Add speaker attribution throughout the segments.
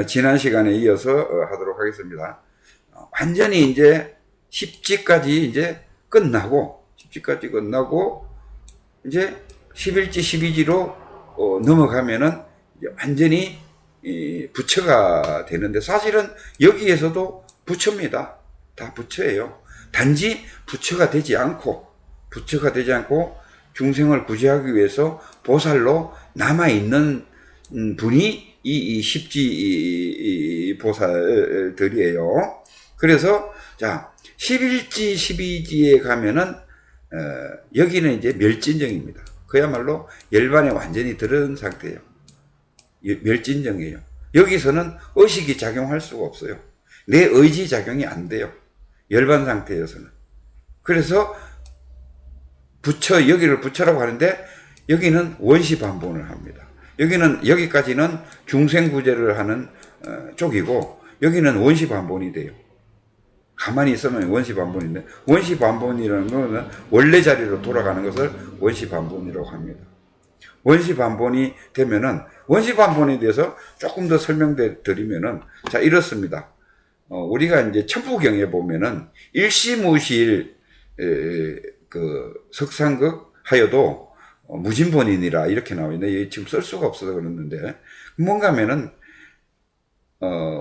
Speaker 1: 지난 시간에 이어서 하도록 하겠습니다. 완전히 이제 10지까지 이제 끝나고, 이제 11지, 12지로 넘어가면은 이제 완전히 부처가 되는데, 사실은 여기에서도 부처입니다. 다 부처예요. 단지 부처가 되지 않고 중생을 구제하기 위해서 보살로 남아있는 분이 이 십지 보살들이에요. 그래서, 자, 11지, 12지에 가면은, 여기는 이제 멸진정입니다. 그야말로 열반에 완전히 들은 상태예요. 멸진정이에요. 여기서는 의식이 작용할 수가 없어요. 내 의지 작용이 안 돼요. 열반 상태에서는. 그래서 부처, 여기를 부처라고 하는데, 여기는 원시반본을 합니다. 여기까지는 중생구제를 하는 쪽이고, 여기는 원시반본이 돼요. 가만히 있으면 원시반본인데, 원시반본이라는 것은 원래 자리로 돌아가는 것을 원시반본이라고 합니다. 원시반본이 되면은, 원시반본에 대해서 조금 더 설명드리면은, 자, 이렇습니다. 우리가 이제 천부경에 보면은, 일시무실, 석상극 하여도 무진본인이라 이렇게 나와 있는데, 지금 쓸 수가 없어서 그러는데, 뭔가 하면은,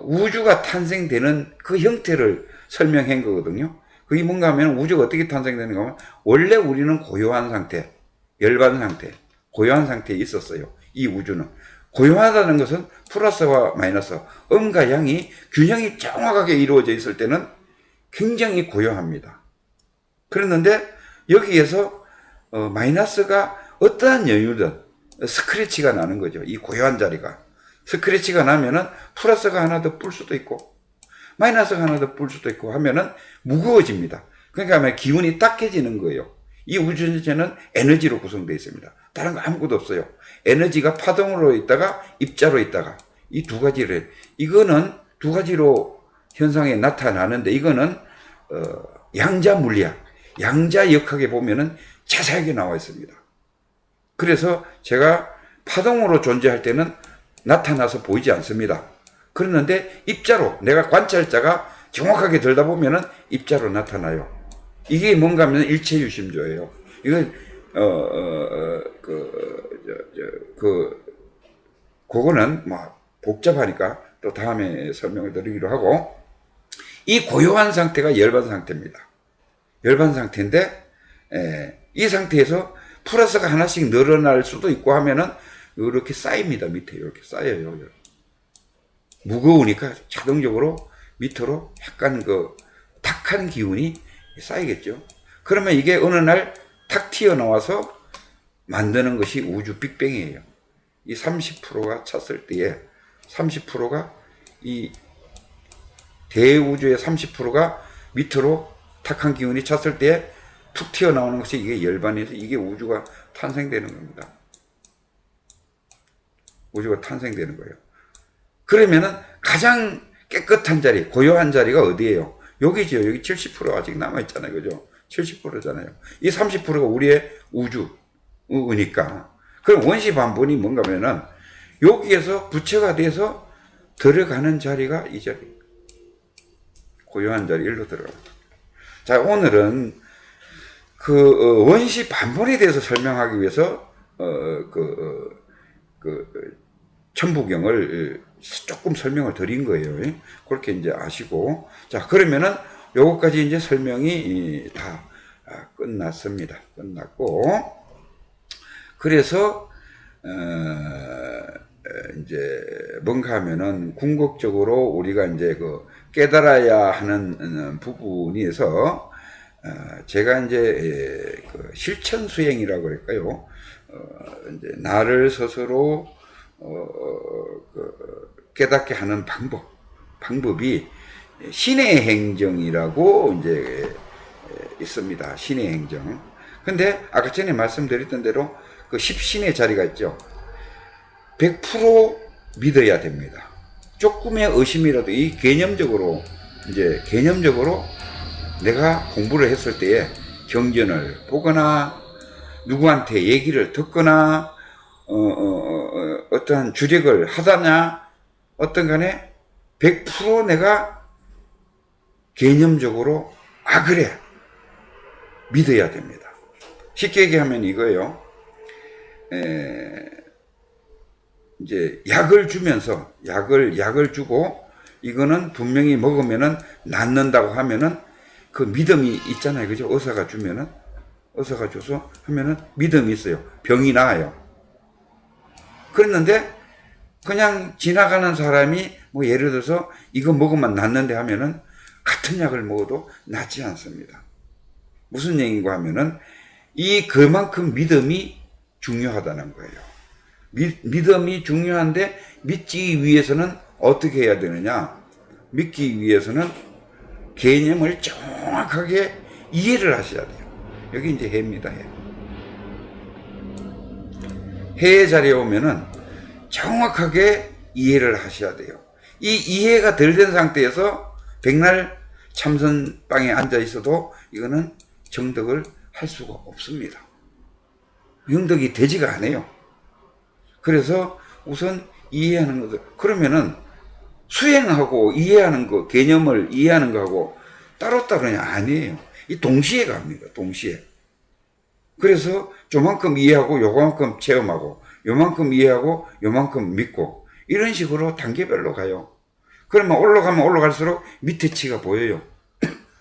Speaker 1: 우주가 탄생되는 그 형태를 설명한 거거든요. 그게 뭔가 하면 우주가 어떻게 탄생되는가 하면, 원래 우리는 고요한 상태, 열반 상태, 고요한 상태에 있었어요. 이 우주는. 고요하다는 것은 플러스와 마이너스, 음과 양이 균형이 정확하게 이루어져 있을 때는 굉장히 고요합니다. 그랬는데, 여기에서 마이너스가 어떠한 여유든 스크래치가 나는 거죠. 이 고요한 자리가. 스크래치가 나면은 플러스가 하나 더 뿔 수도 있고, 마이너스가 하나 더 뿔 수도 있고 하면은 무거워집니다. 그러니까 기운이 딱해지는 거예요. 이 우주 전체는 에너지로 구성되어 있습니다. 다른 거 아무것도 없어요. 에너지가 파동으로 있다가 입자로 있다가 이 두 가지를, 이거는 두 가지로 현상에 나타나는데, 이거는 양자 물리학, 양자 역학에 보면은 자세하게 나와 있습니다. 그래서 제가 파동으로 존재할 때는 나타나서 보이지 않습니다. 그러는데 입자로, 내가 관찰자가 정확하게 들다 보면은 입자로 나타나요. 이게 뭔가 하면 일체유심조예요. 이건, 그거는 뭐 복잡하니까 또 다음에 설명을 드리기로 하고, 이 고요한 상태가 열반 상태입니다. 열반 상태인데, 이 상태에서 플러스가 하나씩 늘어날 수도 있고 하면은 이렇게 쌓입니다. 밑에 이렇게 쌓여요. 무거우니까 자동적으로 밑으로 약간 탁한 기운이 쌓이겠죠. 그러면 이게 어느 날 탁 튀어나와서 만드는 것이 우주 빅뱅이에요. 이 30%가 찼을 때에 30%가 이 대우주의 30%가 밑으로 탁한 기운이 찼을 때에 툭 튀어나오는 것이 이게 열반에서 이게 우주가 탄생되는 겁니다. 우주가 탄생되는 거예요. 그러면은 가장 깨끗한 자리, 고요한 자리가 어디예요? 여기죠. 여기 70% 아직 남아있잖아요. 그죠? 70%잖아요. 이 30%가 우리의 우주니까. 그럼 원시반본이 뭔가 하면은 여기에서 부처가 돼서 들어가는 자리가 이 자리. 고요한 자리, 일로 들어갑니다. 자, 오늘은 원시반본에 대해서 설명하기 위해서, 천부경을 조금 설명을 드린 거예요. 그렇게 이제 아시고. 자, 그러면은 요거까지 이제 설명이 다 끝났습니다. 끝났고. 그래서, 이제 뭔가 하면은 궁극적으로 우리가 이제 깨달아야 하는 부분에서, 제가 이제 실천 수행이라고 그럴까요? 이제 나를 스스로 깨닫게 하는 방법이 신의 행정이라고 이제 있습니다. 신의 행정. 근데 아까 전에 말씀드렸던 대로 그 십신의 자리가 있죠. 100% 믿어야 됩니다. 조금의 의심이라도 이 개념적으로 내가 공부를 했을 때에 경전을 보거나 누구한테 얘기를 듣거나 어떠한 주력을 하다냐 어떤 간에 100% 내가 개념적으로 그래 믿어야 됩니다. 쉽게 얘기하면 이거예요. 이제 약을 주면서 약을 주고 이거는 분명히 먹으면은 낫는다고 하면은 그 믿음이 있잖아요. 그죠? 의사가 주면은 의사가 줘서 하면은 믿음이 있어요. 병이 나아요. 그랬는데 그냥 지나가는 사람이 뭐 예를 들어서 이거 먹으면 낫는데 하면은 같은 약을 먹어도 낫지 않습니다. 무슨 얘기인가 하면은 그만큼 믿음이 중요하다는 거예요. 믿음이 중요한데 믿기 위해서는 어떻게 해야 되느냐? 믿기 위해서는 개념을 정확하게 이해를 하셔야 돼요. 여기 이제 해입니다. 해의 자리에 오면은 정확하게 이해를 하셔야 돼요. 이 이해가 덜 된 상태에서 백날 참선방에 앉아 있어도 이거는 정덕을 할 수가 없습니다. 정덕이 되지가 않아요. 그래서 우선 이해하는 것을, 그러면은 수행하고 이해하는 거, 개념을 이해하는 거하고 따로따로는 아니에요. 이 동시에 갑니다. 동시에. 그래서 요만큼 이해하고 요만큼 체험하고 요만큼 이해하고 요만큼 믿고 이런 식으로 단계별로 가요. 그러면 올라가면 올라갈수록 밑에 치가 보여요.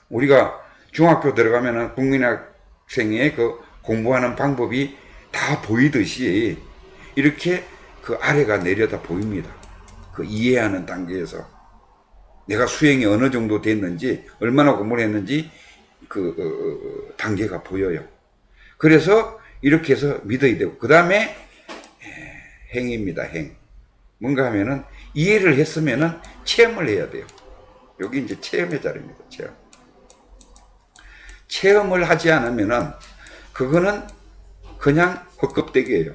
Speaker 1: 우리가 중학교 들어가면은 국민학생의 그 공부하는 방법이 다 보이듯이 이렇게 그 아래가 내려다 보입니다. 그 이해하는 단계에서 내가 수행이 어느 정도 됐는지 얼마나 공부를 했는지 그 단계가 보여요. 그래서 이렇게 해서 믿어야 되고 그 다음에 행입니다. 행. 뭔가 하면은 이해를 했으면은 체험을 해야 돼요. 여기 이제 체험의 자리입니다. 체험을 하지 않으면은 그거는 그냥 헛껍데기예요.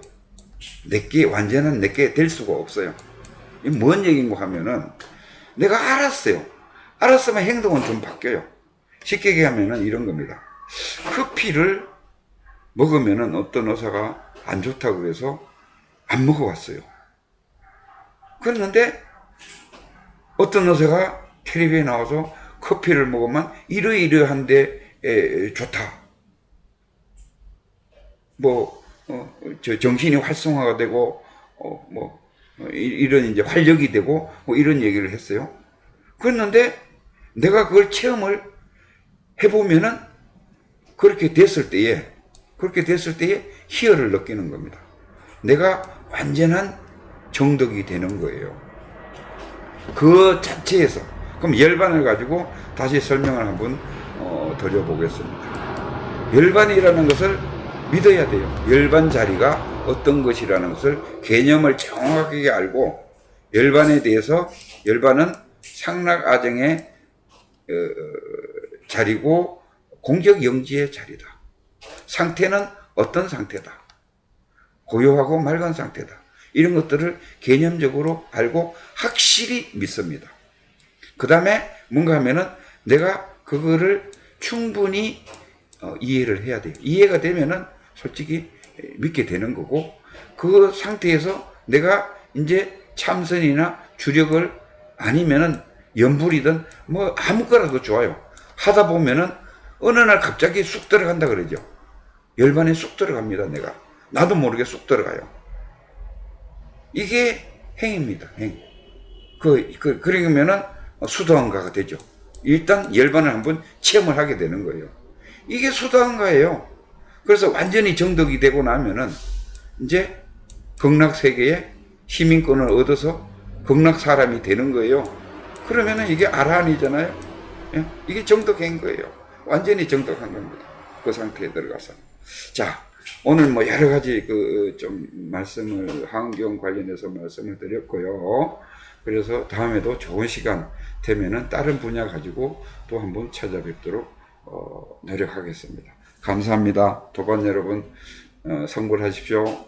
Speaker 1: 완전한 내게 될 수가 없어요. 이 뭔 얘기인가 하면은 내가 알았어요. 알았으면 행동은 좀 바뀌어요. 쉽게 얘기하면은 이런 겁니다. 커피를 먹으면은 어떤 의사가 안 좋다고 그래서 안 먹어봤어요. 그랬는데 어떤 의사가 텔레비에 나와서 커피를 먹으면 이러이러한데 좋다. 정신이 활성화가 되고 이런 이제 활력이 되고 이런 얘기를 했어요. 그랬는데 내가 그걸 체험을 해보면은 그렇게 됐을 때에 희열을 느끼는 겁니다. 내가 완전한 정덕이 되는 거예요. 그 자체에서. 그럼 열반을 가지고 다시 설명을 한번 드려보겠습니다. 열반이라는 것을 믿어야 돼요. 열반 자리가 어떤 것이라는 것을 개념을 정확하게 알고 열반에 대해서 열반은 상락아정의 자리고 공적영지의 자리다. 상태는 어떤 상태다. 고요하고 맑은 상태다. 이런 것들을 개념적으로 알고 확실히 믿습니다. 그 다음에 뭔가 하면은 내가 그거를 충분히 이해를 해야 돼요. 이해가 되면은 솔직히 믿게 되는 거고 그 상태에서 내가 이제 참선이나 주력을 아니면은 연불이든 뭐 아무거나도 좋아요. 하다 보면은 어느 날 갑자기 쑥 들어간다 그러죠. 열반에 쑥 들어갑니다. 내가 나도 모르게 쑥 들어가요. 이게 행입니다. 행. 그러면은 수도한가가 되죠. 일단 열반을 한번 체험을 하게 되는 거예요. 이게 수도한가예요. 그래서 완전히 정덕이 되고 나면은 이제 극락세계에 시민권을 얻어서 극락 사람이 되는 거예요. 그러면은 이게 아라한이잖아요. 예? 이게 정덕한 거예요. 완전히 정덕한 겁니다. 그 상태에 들어가서. 자, 오늘 뭐 여러 가지 좀 말씀을 환경 관련해서 말씀을 드렸고요. 그래서 다음에도 좋은 시간 되면은 다른 분야 가지고 또 한번 찾아뵙도록 노력하겠습니다. 감사합니다. 도반 여러분, 성불하십시오.